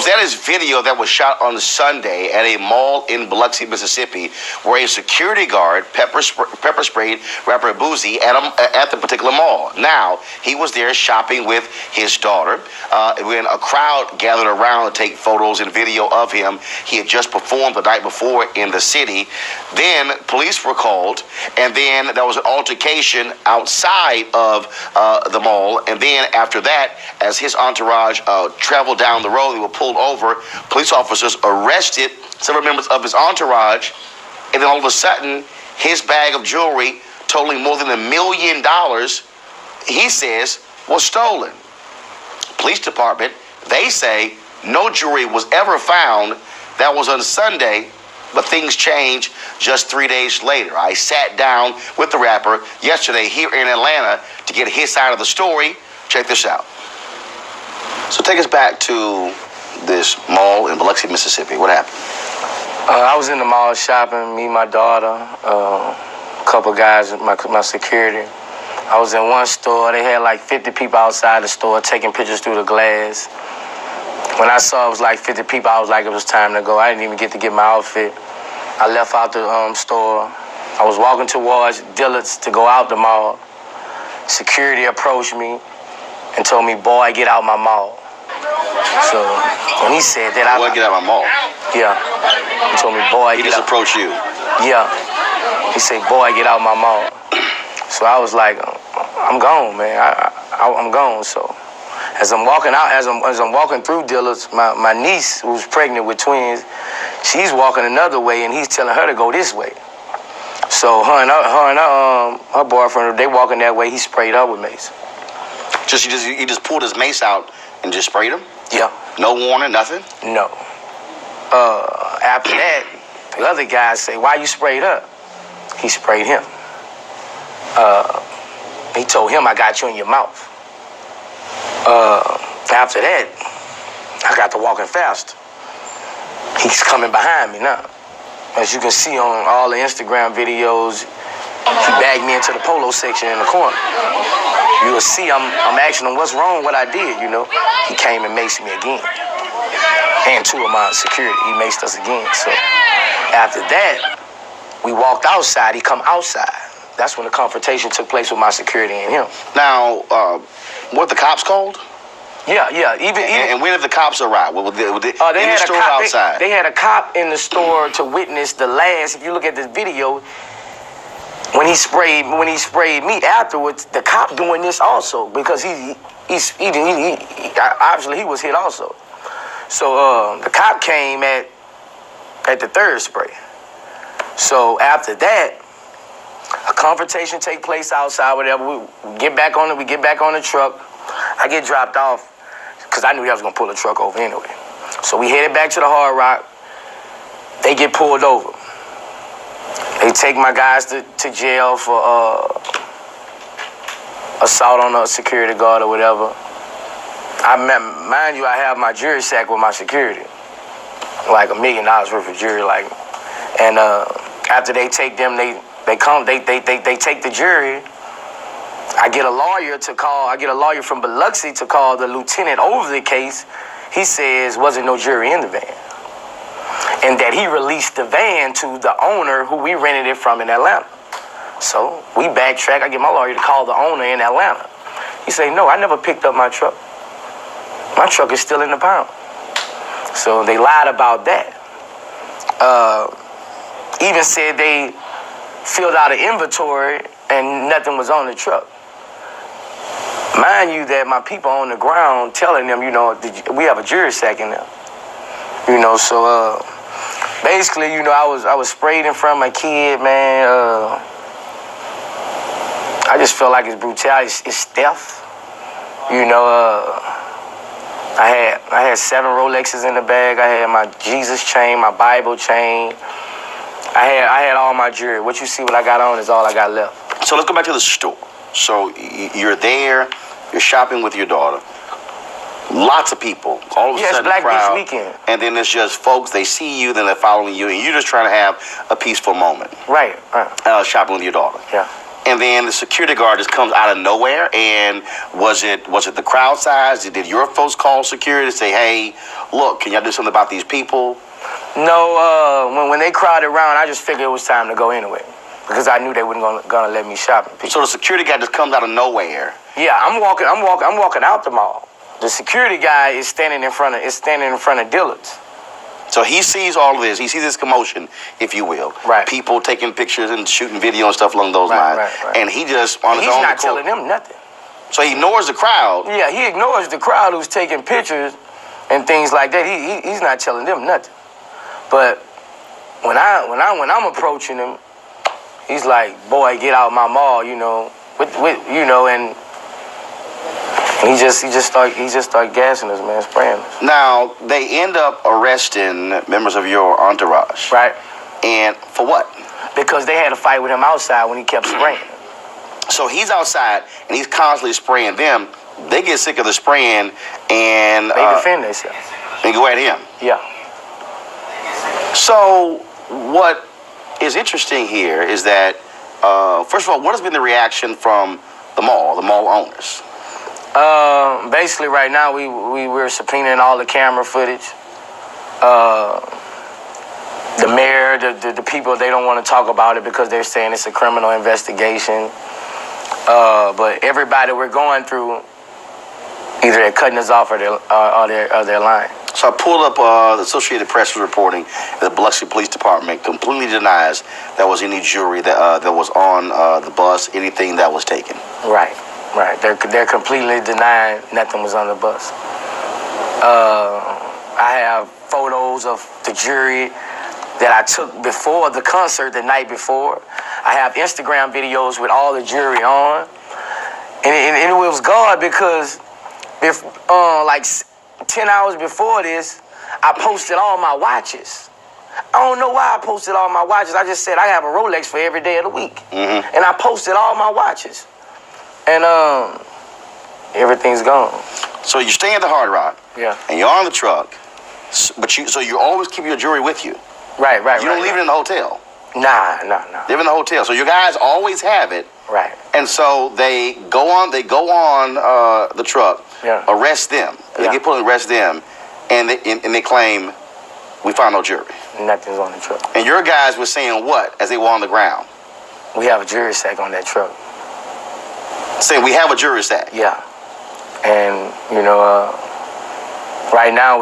Folks, that is video that was shot on Sunday at a mall in Biloxi, Mississippi, where a security guard pepper sprayed rapper Boosie at the particular mall. Now, he was there shopping with his daughter when a crowd gathered around to take photos and video of him. He had just performed the night before in the city. Then police were called, and then there was an altercation outside of the mall. And then after that, as his entourage traveled down the road, they were pulled over. Police officers arrested several members of his entourage, and then all of a sudden, his bag of jewelry, totaling more than $1 million, he says, was stolen. Police department, they say no jewelry was ever found. That was on Sunday, but things changed just 3 days later. I sat down with the rapper yesterday here in Atlanta to get his side of the story. Check this out. So take us back to this mall in Biloxi, Mississippi. What happened? I was in the mall shopping, me and my daughter, a couple guys, my security. I was in one store. They had like 50 people outside the store taking pictures through the glass. When I saw it was like 50 people, I was like, it was time to go. I didn't even get to get my outfit. I left out the store. I was walking towards Dillard's to go out the mall. Security approached me and told me, boy, get out my mall. So when he said that, boy, get out my mall. Yeah. He told me, boy, he just approached you. Yeah. He said, boy, get out my mall. So I was like, I'm gone, man. I'm gone. So as I'm walking out, as I'm walking through Dillard's, my niece, who's pregnant with twins, she's walking another way, and he's telling her to go this way. So her and her boyfriend, they walking that way. He sprayed her with mace. He just pulled his mace out and just sprayed him? Yeah. No warning, nothing? No. After that, the other guys say, why you sprayed her? He sprayed him. He told him, I got you in your mouth. After that, I got to walking faster. He's coming behind me now. As you can see on all the Instagram videos, he bagged me into the polo section in the corner. You will see I'm asking him what's wrong, what I did, you know. He came and maced me again. And two of my security, he maced us again. So after that, we walked outside, he come outside. That's when the confrontation took place with my security and him. Now, what the cops called? Yeah. And when did the cops arrive? They in the store outside? They had a cop in the store to witness the last. If you look at this video, when he sprayed me afterwards, the cop doing this also because he obviously he was hit also. So the cop came at the third spray. So after that, a confrontation take place outside. Whatever, we get back on the truck. I get dropped off because I knew I was gonna pull the truck over anyway. So we headed back to the Hard Rock. They get pulled over. They take my guys to jail for assault on a security guard or whatever. Mind you, I have my jury sack with my security, like $1 million worth of jury, and after they take them, they take the jury. I get a lawyer from Biloxi to call the lieutenant over the case. He says wasn't no jury in the van, and that he released the van to the owner who we rented it from in Atlanta. So we backtrack. I get my lawyer to call the owner in Atlanta. He say, no, I never picked up my truck. My truck is still in the pound. So they lied about that. Even said they filled out an inventory and nothing was on the truck. Mind you that my people on the ground telling them, we have a jury sack in there. So basically, I was sprayed in front of my kid, man. I just felt like it's brutality, it's theft. I had 7 Rolexes in the bag. I had my Jesus chain, my Bible chain. I had all my jewelry. What you see, what I got on is all I got left. So let's go back to the store. So you're there, you're shopping with your daughter. Lots of people. All of a sudden, Black crowd, Beach weekend. And then it's just folks, they see you, then they're following you, and you're just trying to have a peaceful moment. Right. Shopping with your daughter. Yeah. and then the security guard just comes out of nowhere. And was it the crowd size? Did your folks call security to say, "Hey, look, can y'all do something about these people?" No, when they crowded around, I just figured it was time to go anyway, because I knew they weren't gonna let me shop. So the security guy just comes out of nowhere. Yeah, I'm walking out the mall. The security guy is standing in front of Dillard's. So he sees all of this. He sees this commotion, if you will. Right. People taking pictures and shooting video and stuff along those lines. Right. And he just on his own. He's not telling them nothing. So he ignores the crowd. Yeah, he ignores the crowd who's taking pictures and things like that. He's not telling them nothing. But when I'm approaching him, he's like, "Boy, get out my mall," you know, and he just start gassing us, man, spraying us. Now they end up arresting members of your entourage. Right. And for what? Because they had a fight with him outside when he kept spraying. So he's outside and he's constantly spraying them. They get sick of the spraying and they defend themselves. And go at him. Yeah. So what is interesting here is that, first of all, what has been the reaction from the mall owners? Basically, right now we're subpoenaing all the camera footage. The mayor, the people, they don't want to talk about it because they're saying it's a criminal investigation. But everybody we're going through, either they're cutting us off or they're lying. So I pulled up the Associated Press was reporting the Biloxi Police Department completely denies there was any jewelry that was on the bus, anything that was taken. Right. They're completely denying nothing was on the bus. I have photos of the jury that I took before the concert, the night before. I have Instagram videos with all the jury on, and it was God because if like 10 hours before this, I posted all my watches. I don't know why I posted all my watches. I just said I have a Rolex for every day of the week, and I posted all my watches. And everything's gone. So you stay at the Hard Rock. Yeah. And you're on the truck, but you always keep your jewelry with you. Right. You don't leave it in the hotel. Nah. Leave it in the hotel. So you guys always have it. Right. And so they go on the truck. Yeah. Arrest them. They get pulled and arrest them, and they claim we found no jewelry. Nothing's on the truck. And your guys were saying what as they were on the ground? We have a jury sack on that truck. Saying we have a jury sack. Yeah. And right now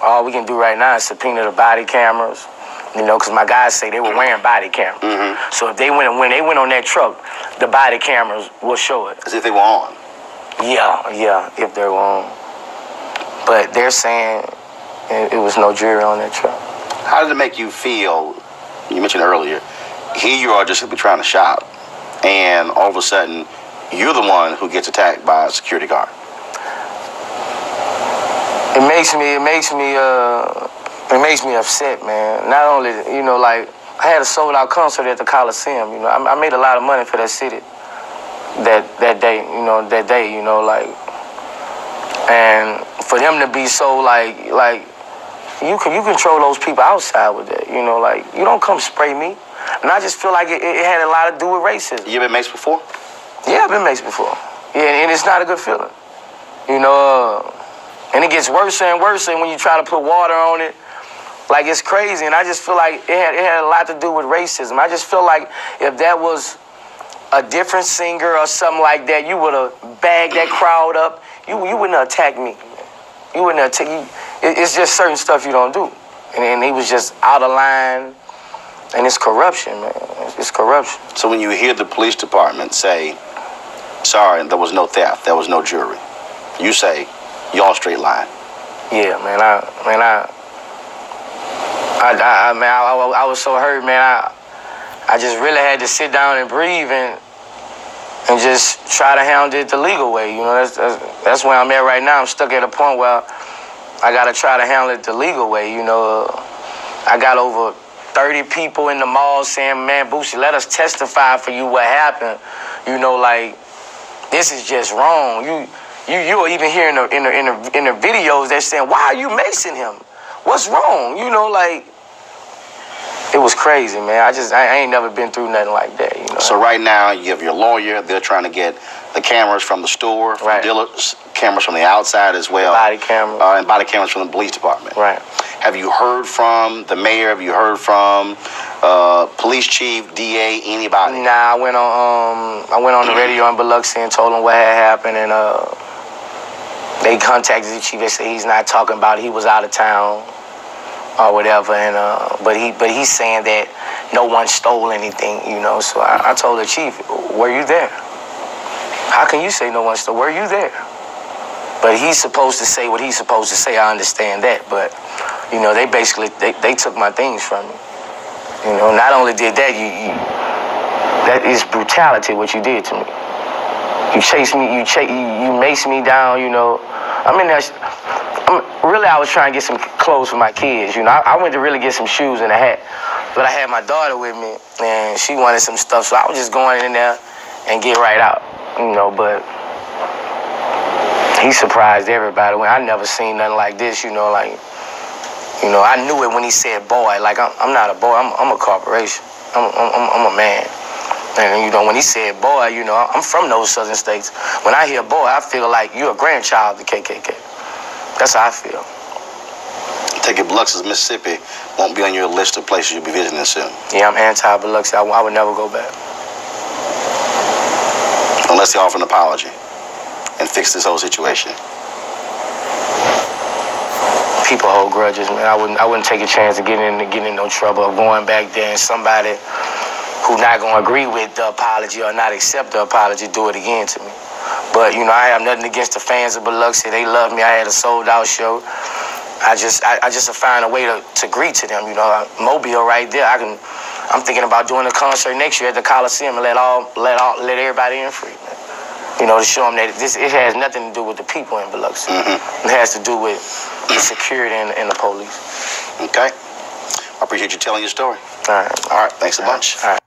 all we can do right now is subpoena the body cameras. Because my guys say they were wearing body cameras. Mm-hmm. So if when they went on that truck, the body cameras will show it. As if they were on. Yeah, if they were on. But they're saying it was no jury on that truck. How did it make you feel? You mentioned earlier, here you are just simply trying to shop, and all of a sudden, you're the one who gets attacked by a security guard. It makes me upset, man. Not only, like I had a sold out concert at the Coliseum. I made a lot of money for that city that day. And for them to be so like you control those people outside with that. You don't come spray me. And I just feel like it had a lot to do with racism. You been maced before? Yeah, I've been maced before. Yeah, and it's not a good feeling. And it gets worse and worse when you try to put water on it. Like, it's crazy. And I just feel like it had a lot to do with racism. I just feel like if that was a different singer or something like that, you would have bagged that crowd up. You wouldn't have attacked me. You wouldn't have attacked me. It's just certain stuff you don't do. And he was just out of line. And it's corruption, man. It's corruption. So when you hear the police department say, sorry, there was no theft, there was no jewelry, you say, y'all straight line. Yeah, man. I was so hurt, man. I just really had to sit down and breathe and just try to handle it the legal way. That's where I'm at right now. I'm stuck at a point where I gotta try to handle it the legal way. I got over 30 people in the mall saying, man, Boosie, let us testify for you what happened. This is just wrong. You'll even hear in the videos, they're saying, why are you macing him? What's wrong? It was crazy, man. I ain't never been through nothing like that, So right now, you have your lawyer. They're trying to get the cameras from the store, from dealers, cameras from the outside as well. Body cameras. And body cameras from the police department. Right. Have you heard from the mayor? Have you heard from police chief, DA, anybody? Nah, I went on the radio in Biloxi and told them what had happened, and they contacted the chief. They said he's not talking about it. He was out of town or whatever, and but he's saying that no one stole anything, you know. So I told the chief, were you there? How can you say no one stole? Were you there? But he's supposed to say what he's supposed to say. I understand that, but you know, they basically they took my things from me. You know, not only did that, that is brutality what you did to me. You chased me, you maced me down, you know. I mean, I was trying to get some clothes for my kids, you know. I went to really get some shoes and a hat, but I had my daughter with me, and she wanted some stuff, so I was just going in there and get right out, you know, but he surprised everybody. I never seen nothing like this, you know, like, you know, I knew it when he said boy. Like, I'm not a boy, I'm a corporation. I'm a man. And, you know, when he said boy, you know, I'm from those southern states. When I hear boy, I feel like you're a grandchild of the KKK. That's how I feel. Take it, Biloxi, Mississippi won't be on your list of places you'll be visiting soon. Yeah, I'm anti-Biloxi. I would never go back. Unless they offer an apology and fix this whole situation. People hold grudges, man. I wouldn't take a chance of getting in no trouble or going back there and somebody who not gonna agree with the apology or not accept the apology do it again to me. But you know, I have nothing against the fans of Biloxi. They love me. I had a sold-out show. I just find a way to greet to them. You know, Mobile right there. I'm thinking about doing a concert next year at the Coliseum and let everybody in free. Man. You know, to show them that it has nothing to do with the people in Biloxi. It has to do with the security and the police. Okay. I appreciate you telling your story. All right. All right. Thanks a bunch. All right.